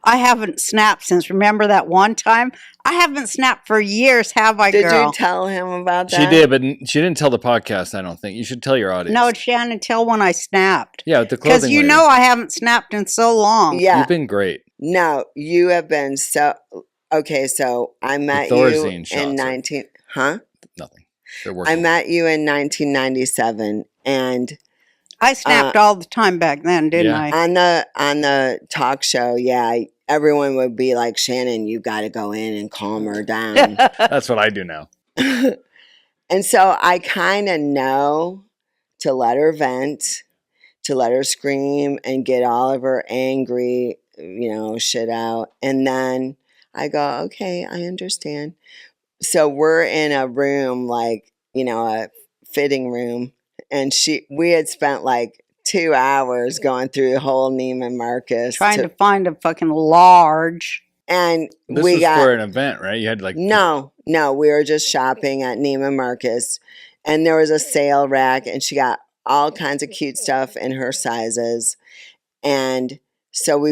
I haven't snapped since. Remember that one time? I haven't snapped for years, have I, Did girl? you tell him about that? She did, but she didn't tell the podcast, I don't think. You should tell your audience. No, Shannon, tell when I snapped. Yeah, with the clothing Because you lady. know I haven't snapped in so long. Yeah. You've been great. No, you have been so... Okay, so I met you Thorazine shots in are- 19... Huh? Nothing. They're working. I met you in 1997, and I snapped all the time back then, didn't Yeah. I? on the talk show, everyone would be like, Shannon, you got to go in and calm her down. That's what I do now. And so I kind of know to let her vent, to let her scream and get all of her angry, shit out. And then I go, okay, I understand. So we're in a room, like, a fitting room. And we had spent like 2 hours going through the whole Neiman Marcus. Trying to find a fucking large. And This we was got... for an event, right? You had like... No, we were just shopping at Neiman Marcus. And there was a sale rack, and she got all kinds of cute stuff in her sizes. And so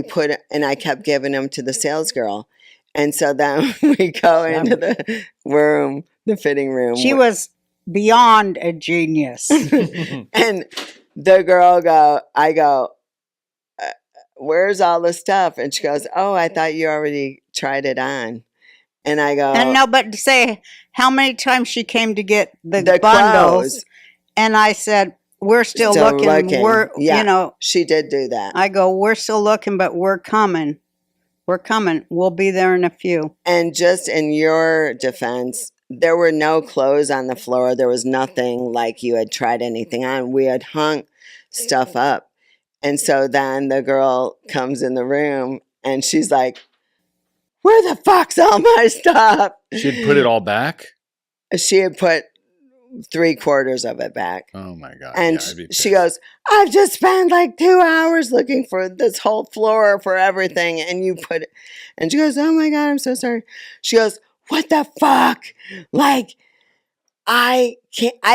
and I kept giving them to the sales girl. And so then we go into the room, the fitting room. She was beyond a genius. And the girl I go, where's all the stuff? And she goes, oh, I thought you already tried it on. And I go... And no, but to say how many times she came to get the bundles. Clothes. And I said, we're still looking. We're, she did do that. I go, we're still looking, but we're coming. We're coming. We'll be there in a few. And just in your defense, there were no clothes on the floor. There was nothing like you had tried anything on. We had hung stuff up. And so then the girl comes in the room and she's like, where the fuck's all my stuff? She'd put it all back? She had put 3/4 of it back. Oh my God. And she goes, I've just spent like 2 hours looking for this whole floor for everything. And you put it. And she goes, oh my God, I'm so sorry. She goes, what the fuck? Like, I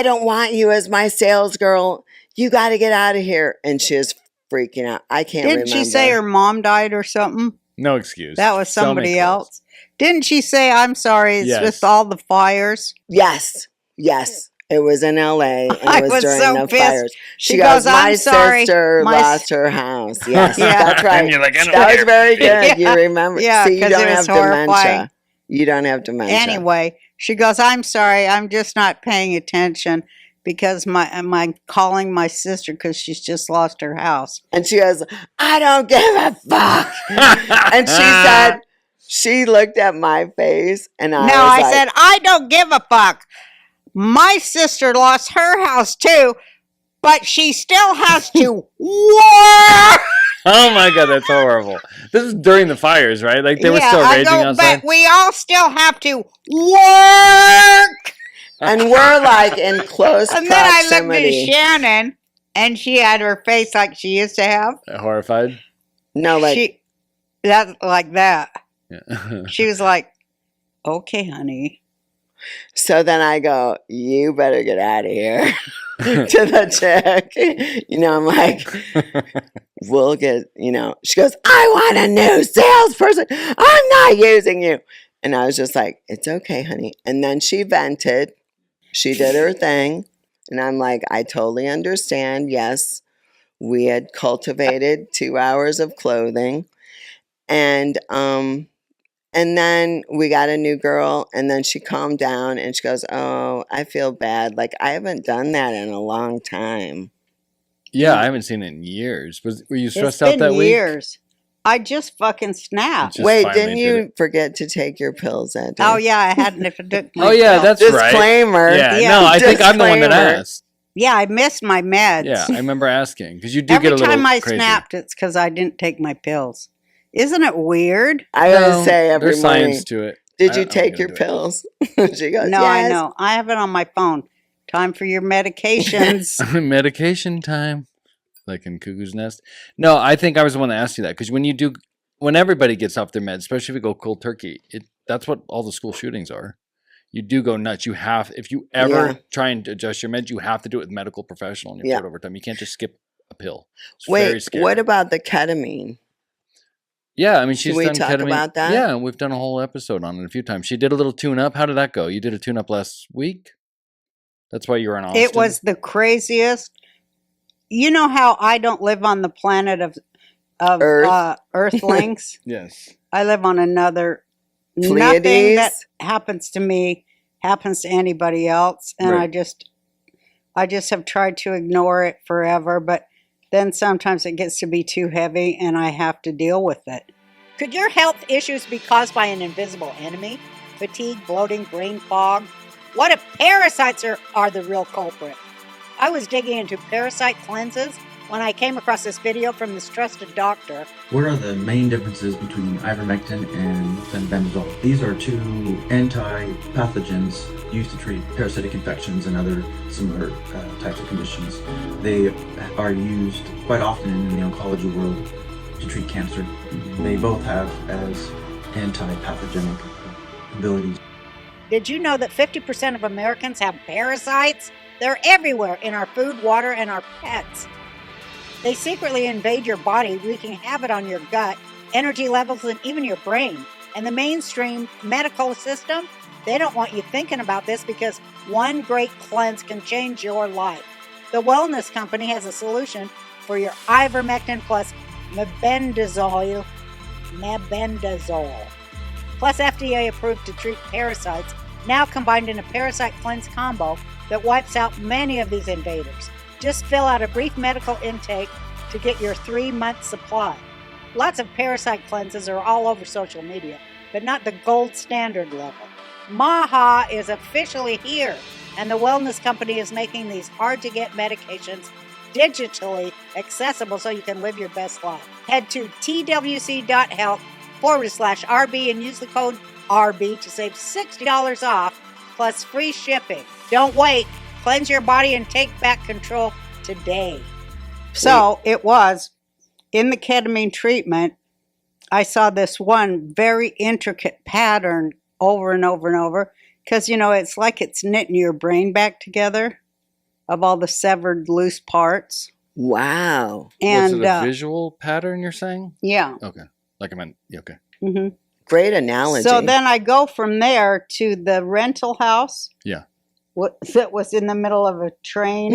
don't want you as my sales girl. You got to get out of here. And she is freaking out. I can't remember. Didn't she say her mom died or something? No excuse. That was somebody else. Didn't she say, I'm sorry, it's with all the fires? Yes. It was in LA. And I it was during so the pissed. fires. She goes, my I'm sorry. sister lost her house. Yes, Yeah. that's right. And you're like, I don't That was care. very good. Yeah. You remember. Yeah, See, you 'cause don't it have was horrifying. dementia. You don't have dementia. Anyway, she goes, I'm sorry, I'm just not paying attention because I'm calling my sister because she's just lost her house. And she goes, I don't give a fuck. And she said, she looked at my face and I said, I don't give a fuck. My sister lost her house too, but she still has to work. Oh my God, that's horrible. This is during the fires, right? Like they were still raging outside. But we all still have to work. And we're like in close And then I looked proximity. at Shannon, and she had her face like she used to have. Horrified? No, like like that. Yeah. She was like, "Okay, honey." So then I go, you better get out of here to the chick. I'm like, we'll get, she goes, I want a new salesperson. I'm not using you. And I was just like, it's okay, honey. And then she vented. She did her thing. And I'm like, I totally understand. Yes, we had cultivated 2 hours of clothing. And then we got a new girl, and then she calmed down, and she goes, oh, I feel bad. Like, I haven't done that in a long time. Yeah, I haven't seen it in years. Were you stressed out It's been that week? years. I just fucking snapped. Just Wait, finally didn't did you it. forget to take your pills that day? Oh, yeah, I hadn't. If it took my Oh yeah, pill. that's right. Disclaimer. Yeah, Yeah. no, I think I'm the one that Disclaimer. asked. Yeah, I missed my meds. Yeah, I remember asking because you do Every get a little time I crazy. snapped, it's because I didn't take my pills. Isn't it weird? I always say every there's morning, science to it. did you I'm take gonna your do it. pills? She goes, No, yes. I know. I have it on my phone. Time for your medications. Medication time, like in Cuckoo's Nest. No, I think I was the one that asked you that because when everybody gets off their meds, especially if you go cold turkey, that's what all the school shootings are. You do go nuts. You have, if you ever try and adjust your meds, you have to do it with a medical professional and you put it over time. You can't just skip a pill. It's very Wait, scary. what about the ketamine? Yeah, I mean, she's we done talk ketamine. about that? Yeah, we've done a whole episode on it a few times. She did a little tune-up. How did that go? You did a tune-up last week? That's why you were in Austin? It was the craziest. You know how I don't live on the planet of Earth. Earthlings? Yes. I live on another. Nothing Pleiades. that happens to me happens to anybody else, and Right. I just have tried to ignore it forever, but then sometimes it gets to be too heavy and I have to deal with it. Could your health issues be caused by an invisible enemy? Fatigue, bloating, brain fog? What if parasites are the real culprit? I was digging into parasite cleanses when I came across this video from this trusted doctor. What are the main differences between ivermectin and fenbendazole? These are two anti-pathogens used to treat parasitic infections and other similar types of conditions. They are used quite often in the oncology world to treat cancer. They both have as anti-pathogenic abilities. Did you know that 50% of Americans have parasites? They're everywhere in our food, water, and our pets. They secretly invade your body, wreaking havoc on your gut, energy levels, and even your brain. And the mainstream medical system, they don't want you thinking about this because one great cleanse can change your life. The Wellness Company has a solution for your ivermectin plus mebendazole, plus FDA approved to treat parasites, now combined in a parasite cleanse combo that wipes out many of these invaders. Just fill out a brief medical intake to get your 3-month supply. Lots of parasite cleanses are all over social media, but not the gold standard level. Maha is officially here, and the Wellness Company is making these hard-to-get medications digitally accessible so you can live your best life. Head to twc.health/RB and use the code RB to save $60 off plus free shipping. Don't wait. Cleanse your body and take back control today. So it was in the ketamine treatment, I saw this one very intricate pattern over and over and over because, you know, it's like it's knitting your brain back together of all the severed loose parts. Wow. And was it a visual pattern you're saying? yeah. Okay. Like I meant, yeah, okay. Mm-hmm. Great analogy. So then I go from there to the rental house. Yeah. That was in the middle of a train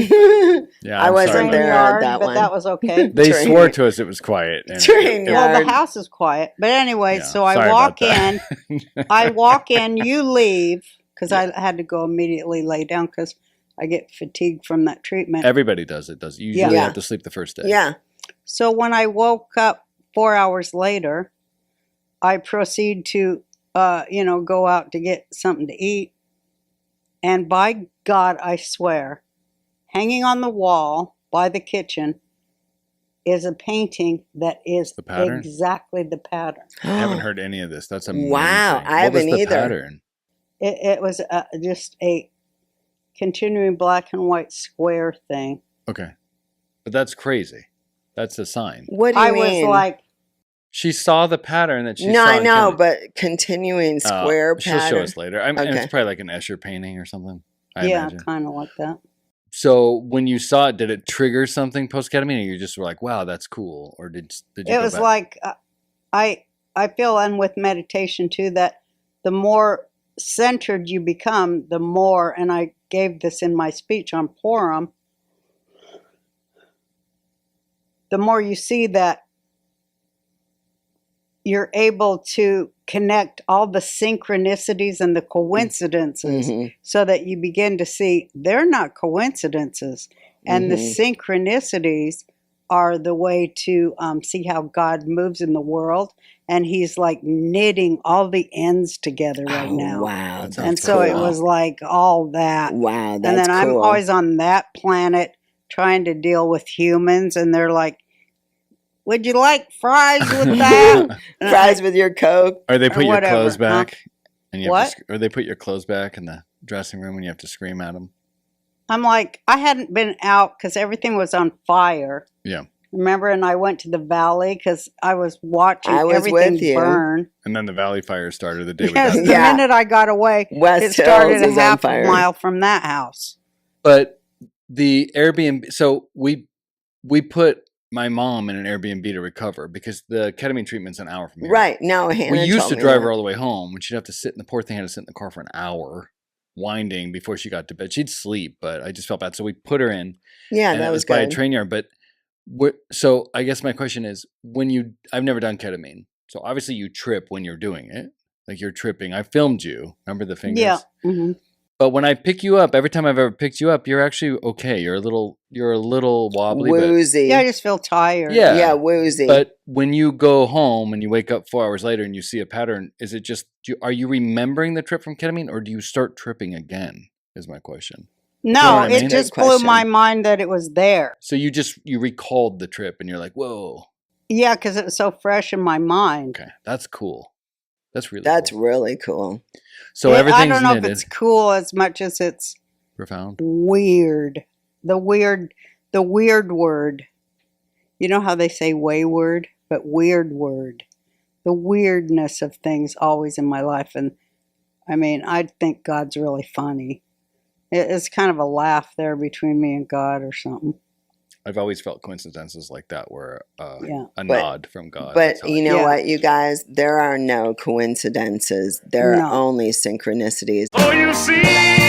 Yeah, I wasn't train there at yard, that but one. that was okay. They Train. swore to us it was quiet. And Train Well, yard. the house is quiet. But anyway, Yeah, so I sorry walk about in. that. I walk in, you leave, because I had to go immediately lay down because I get fatigued from that treatment. Everybody does it. You usually Yeah. have to sleep the first day. Yeah. So when I woke up 4 hours later, I proceed to, go out to get something to eat. And by God, I swear, hanging on the wall by the kitchen is a painting that is The pattern? exactly the pattern. I haven't heard any of this. That's amazing. Wow, I What was haven't the either. pattern? It was just a continuing black and white square thing. Okay. But that's crazy. That's a sign. What do you I mean? was like, She saw the pattern that she no, saw. I in know, Ketamine. but continuing square She'll pattern. show us later. And Okay. it's probably like an Escher painting or something. I yeah, imagine. kind of like that. So when you saw it, did it trigger something post ketamine, or you just were like, "Wow, that's cool," or did you? It was like I feel, and with meditation too, that the more centered you become, the more. And I gave this in my speech on Purim. The more you see that you're able to connect all the synchronicities and the coincidences Mhm. so that you begin to see they're not coincidences. And the synchronicities are the way to see how God moves in the world. And he's like knitting all the ends together right Oh, now. wow. That sounds And That's so it cool. was like all that. Wow, And that's then I'm cool. always on that planet trying to deal with humans. And they're like, would you like fries with that? And Fries with your Coke. Or they or put your whatever, clothes huh? back, and you have What? or they put your clothes back in the dressing room, and you have to scream at them. I'm like, I hadn't been out because everything was on fire. Yeah. Remember? And I went to the valley because I was watching I was everything with you. burn. And then the valley fire started the day we Yes, got the there. Yeah. minute I got away, West it started Hills a is on half fire. mile from that house. But the Airbnb, so we put my mom in an Airbnb to recover because the ketamine treatment's an hour from here. Right. No, Hannah We used told to me drive that. her all the way home, and she'd have to sit in the poor thing had to sit in the car for an hour, winding before she got to bed. She'd sleep, but I just felt bad, so we put her in. Yeah, And that it was by a good. train yard. But so I guess my question is, I've never done ketamine, so obviously you trip when you're doing it, like you're tripping. I filmed you. Remember the fingers? Yeah. Mm-hmm. But when I pick you up, every time I've ever picked you up, you're actually okay. You're a little wobbly, Woozy. Yeah, I just feel tired. but yeah. Yeah, woozy. But when you go home and you wake up 4 hours later and you see a pattern, is it just are you remembering the trip from ketamine, or do you start tripping again? Is my question. No, You know what I it mean? just Good blew my question. mind that it was there. So you recalled the trip and you're like, whoa, Yeah, because it was so fresh in my mind. okay, that's cool. That's really That's cool. really cool. So I everything's don't know knitted. if it's cool as much as it's Profound. weird. The weird word. You know how they say wayward, but weird word. The weirdness of things always in my life. And I mean, I think God's really funny. It's kind of a laugh there between me and God or something. I've always felt coincidences like that were Yeah. a nod from God. But That's how you I- know Yeah. what, you guys? There are no coincidences. There No. are only synchronicities. Oh, you see